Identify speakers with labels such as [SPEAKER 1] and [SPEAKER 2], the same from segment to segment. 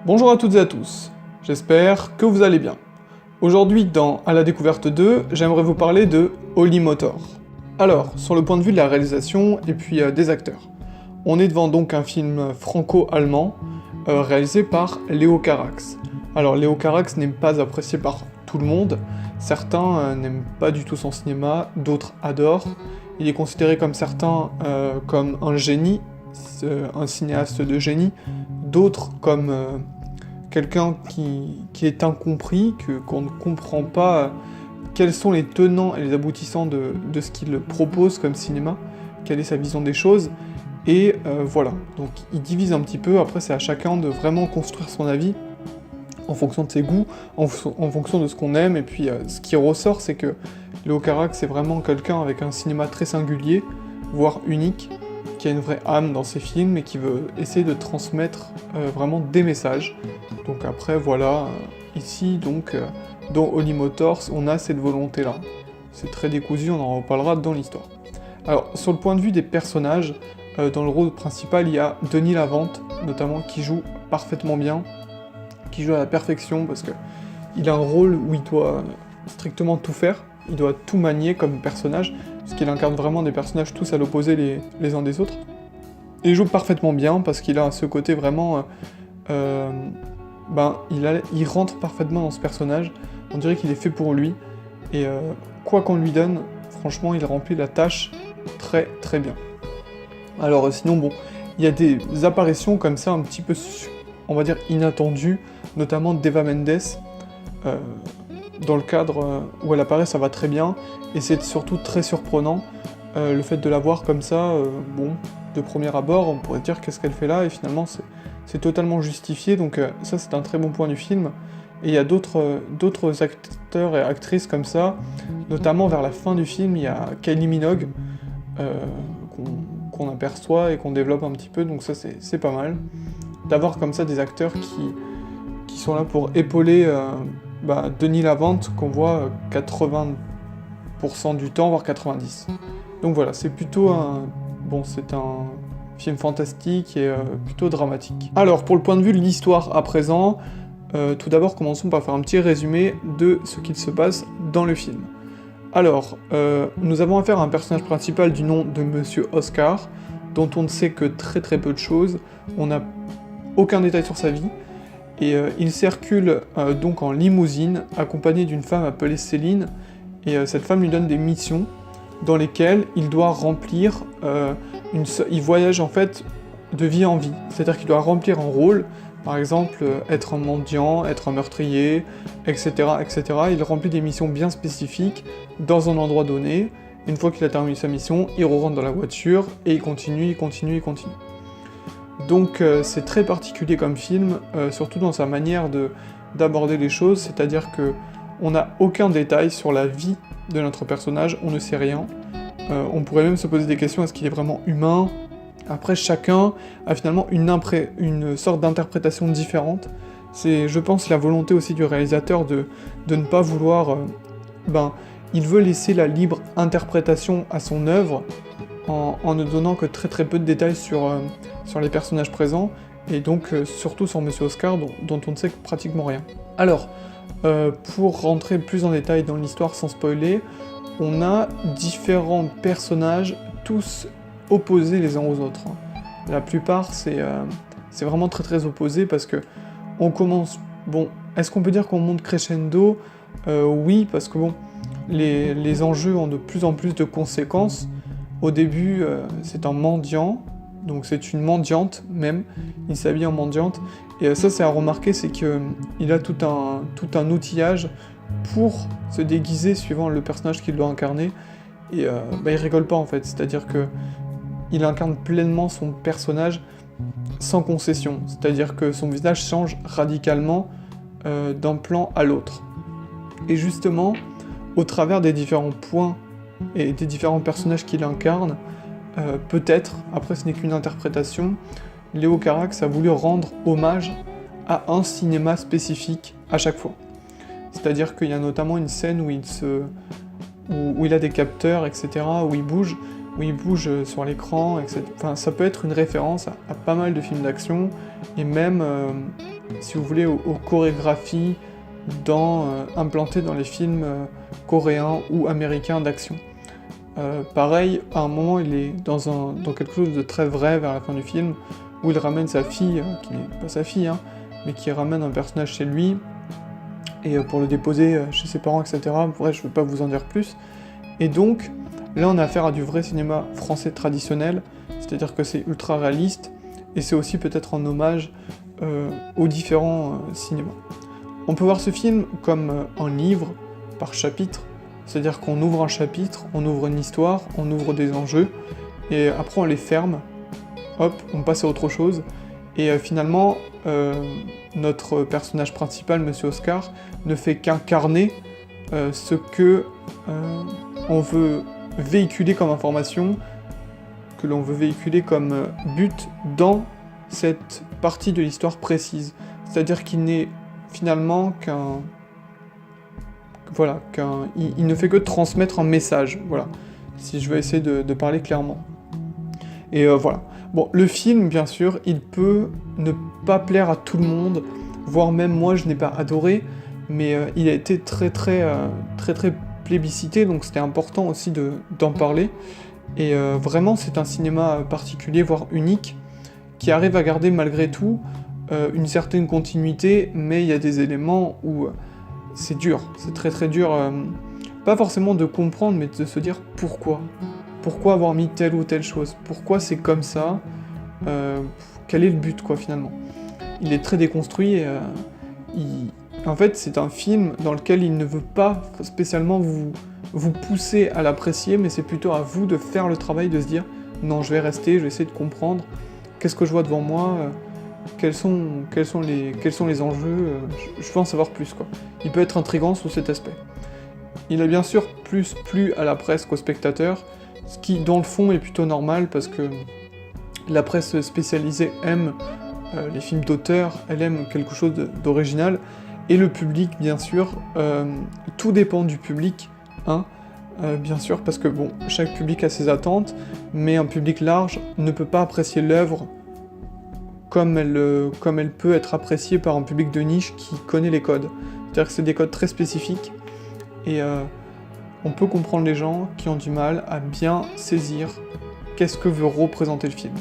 [SPEAKER 1] Bonjour à toutes et à tous, j'espère que vous allez bien. Aujourd'hui dans À la découverte 2, j'aimerais vous parler de Holly Motor. Alors, sur le point de vue de la réalisation et puis des acteurs, on est devant donc un film franco-allemand réalisé par Léo Carax. Alors Léo Carax n'est pas apprécié par tout le monde, certains n'aiment pas du tout son cinéma, d'autres adorent. Il est considéré comme certains comme un génie, un cinéaste de génie, d'autres comme quelqu'un qui est incompris, qu'on ne comprend pas quels sont les tenants et les aboutissants de ce qu'il propose comme cinéma, quelle est sa vision des choses, et voilà. Donc il divise un petit peu, après c'est à chacun de vraiment construire son avis, en fonction de ses goûts, en fonction de ce qu'on aime, et puis ce qui ressort c'est que Léo Carax c'est vraiment quelqu'un avec un cinéma très singulier, voire unique, qui a une vraie âme dans ses films et qui veut essayer de transmettre vraiment des messages. Donc après voilà, ici donc dans Holly Motors on a cette volonté là. C'est très décousu, on en reparlera dans l'histoire. Alors sur le point de vue des personnages, dans le rôle principal il y a Denis Lavante notamment qui joue parfaitement bien, qui joue à la perfection parce que il a un rôle où il doit strictement tout faire, il doit tout manier comme personnage, parce qu'il incarne vraiment des personnages tous à l'opposé les uns des autres. Et il joue parfaitement bien parce qu'il a ce côté vraiment... il rentre parfaitement dans ce personnage, on dirait qu'il est fait pour lui, et quoi qu'on lui donne, franchement il remplit la tâche très très bien. Alors sinon bon, il y a des apparitions comme ça un petit peu, on va dire, inattendues, notamment d'Eva Mendes, dans le cadre où elle apparaît ça va très bien, et c'est surtout très surprenant, le fait de la voir comme ça, de premier abord on pourrait dire qu'est-ce qu'elle fait là, et finalement c'est totalement justifié, donc ça c'est un très bon point du film. Et il y a d'autres acteurs et actrices comme ça, notamment vers la fin du film, il y a Kylie Minogue, qu'on aperçoit et qu'on développe un petit peu, donc ça c'est pas mal. D'avoir comme ça des acteurs qui sont là pour épauler Denis Lavante, qu'on voit 80% du temps, voire 90%. Donc voilà, c'est plutôt c'est un film fantastique et plutôt dramatique. Alors, pour le point de vue de l'histoire à présent, tout d'abord commençons par faire un petit résumé de ce qu'il se passe dans le film. Alors, nous avons affaire à un personnage principal du nom de Monsieur Oscar, dont on ne sait que très très peu de choses, on n'a aucun détail sur sa vie, et il circule donc en limousine, accompagné d'une femme appelée Céline, et cette femme lui donne des missions, dans lesquelles il doit remplir, il voyage en fait de vie en vie, c'est-à-dire qu'il doit remplir un rôle, par exemple être un mendiant, être un meurtrier, etc., etc. Il remplit des missions bien spécifiques dans un endroit donné. Une fois qu'il a terminé sa mission, il rentre dans la voiture et il continue. Donc c'est très particulier comme film, surtout dans sa manière d'aborder les choses, c'est-à-dire que on n'a aucun détail sur la vie de notre personnage, on ne sait rien. On pourrait même se poser des questions, est-ce qu'il est vraiment humain ? Après, chacun a finalement une sorte d'interprétation différente. C'est, je pense, la volonté aussi du réalisateur de ne pas vouloir... il veut laisser la libre interprétation à son œuvre, en ne donnant que très très peu de détails sur les personnages présents, et donc surtout sur Monsieur Oscar, dont on ne sait pratiquement rien. Alors, pour rentrer plus en détail dans l'histoire sans spoiler, on a différents personnages, tous opposés les uns aux autres. La plupart, c'est vraiment très très opposé, parce que on commence... Bon, est-ce qu'on peut dire qu'on monte crescendo ? Oui, parce que les enjeux ont de plus en plus de conséquences. Au début, c'est un mendiant, donc c'est une mendiante même, il s'habille en mendiante, et ça c'est à remarquer, c'est qu'il a tout un outillage pour se déguiser suivant le personnage qu'il doit incarner, et il rigole pas en fait, c'est-à-dire que il incarne pleinement son personnage sans concession, c'est-à-dire que son visage change radicalement d'un plan à l'autre. Et justement, au travers des différents points et des différents personnages qu'il incarne, peut-être, après ce n'est qu'une interprétation, Léo Carax a voulu rendre hommage à un cinéma spécifique à chaque fois. C'est-à-dire qu'il y a notamment une scène où il a des capteurs, etc., où il bouge sur l'écran, etc. Enfin, ça peut être une référence à pas mal de films d'action, et même si vous voulez, aux chorégraphies implantées dans les films coréens ou américains d'action. Pareil, à un moment, il est dans quelque chose de très vrai vers la fin du film, où il ramène sa fille, qui n'est pas sa fille, hein, mais qui ramène un personnage chez lui, et pour le déposer chez ses parents, etc. Bref, je ne veux pas vous en dire plus. Et donc, là, on a affaire à du vrai cinéma français traditionnel, c'est-à-dire que c'est ultra réaliste, et c'est aussi peut-être en hommage aux différents cinémas. On peut voir ce film comme un livre par chapitre, c'est-à-dire qu'on ouvre un chapitre, on ouvre une histoire, on ouvre des enjeux, et après on les ferme, hop, on passe à autre chose, et finalement, notre personnage principal, Monsieur Oscar, ne fait qu'incarner ce que on veut véhiculer comme information, que l'on veut véhiculer comme but dans cette partie de l'histoire précise. C'est-à-dire qu'il n'est finalement il ne fait que transmettre un message, voilà, si je veux essayer de parler clairement. Et voilà. Bon, le film, bien sûr, il peut ne pas plaire à tout le monde, voire même moi, je n'ai pas adoré, mais il a été très plébiscité, donc c'était important aussi d'en parler. Et vraiment, c'est un cinéma particulier, voire unique, qui arrive à garder malgré tout une certaine continuité, mais il y a des éléments où c'est dur, c'est très dur, pas forcément de comprendre, mais de se dire pourquoi. Pourquoi avoir mis telle ou telle chose? Pourquoi c'est comme ça? Quel est le but, quoi, finalement? Il est très déconstruit, et en fait, c'est un film dans lequel il ne veut pas spécialement vous pousser à l'apprécier, mais c'est plutôt à vous de faire le travail, de se dire « Non, je vais rester, je vais essayer de comprendre, qu'est-ce que je vois devant moi, quels sont les enjeux, je veux en savoir plus, quoi. » Il peut être intriguant sous cet aspect. Il a bien sûr plus plu à la presse qu'aux spectateurs, ce qui, dans le fond, est plutôt normal, parce que la presse spécialisée aime les films d'auteur, elle aime quelque chose d'original, et le public, bien sûr, tout dépend du public, hein, bien sûr, parce que, bon, chaque public a ses attentes, mais un public large ne peut pas apprécier l'œuvre comme elle peut être appréciée par un public de niche qui connaît les codes. C'est-à-dire que c'est des codes très spécifiques, et on peut comprendre les gens qui ont du mal à bien saisir qu'est-ce que veut représenter le film.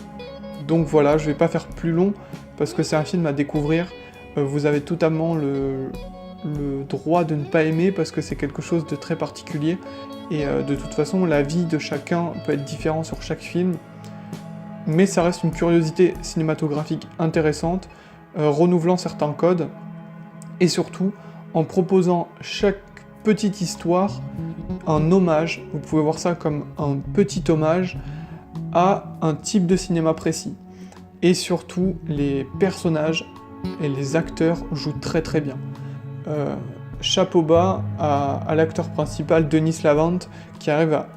[SPEAKER 1] Donc voilà, je vais pas faire plus long, parce que c'est un film à découvrir, vous avez totalement le droit de ne pas aimer, parce que c'est quelque chose de très particulier, et de toute façon, la vie de chacun peut être différente sur chaque film, mais ça reste une curiosité cinématographique intéressante, renouvelant certains codes, et surtout, en proposant chaque petite histoire un hommage, vous pouvez voir ça comme un petit hommage à un type de cinéma précis. Et surtout, les personnages et les acteurs jouent très bien. Chapeau bas à l'acteur principal, Denis Lavant, qui arrive à...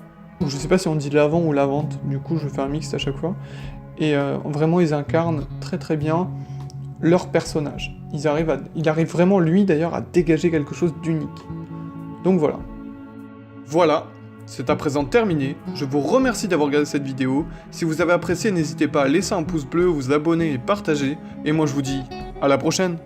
[SPEAKER 1] Je sais pas si on dit Lavant ou Lavante, du coup je fais un mix à chaque fois. Et vraiment, ils incarnent très bien leur personnage. Il arrive vraiment, lui d'ailleurs, à dégager quelque chose d'unique. Donc voilà. Voilà, c'est à présent terminé. Je vous remercie d'avoir regardé cette vidéo. Si vous avez apprécié, n'hésitez pas à laisser un pouce bleu, vous abonner et partager. Et moi je vous dis à la prochaine.